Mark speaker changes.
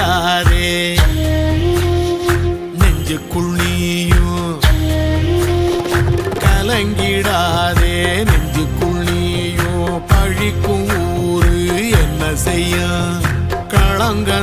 Speaker 1: கலங்கிடாதே நெஞ்சுக்குள் நீயும் கலங்கிடாதே நெஞ்சுக்குள் நீயும் பழிக்கும் ஊரு என்ன செய்ய களங்க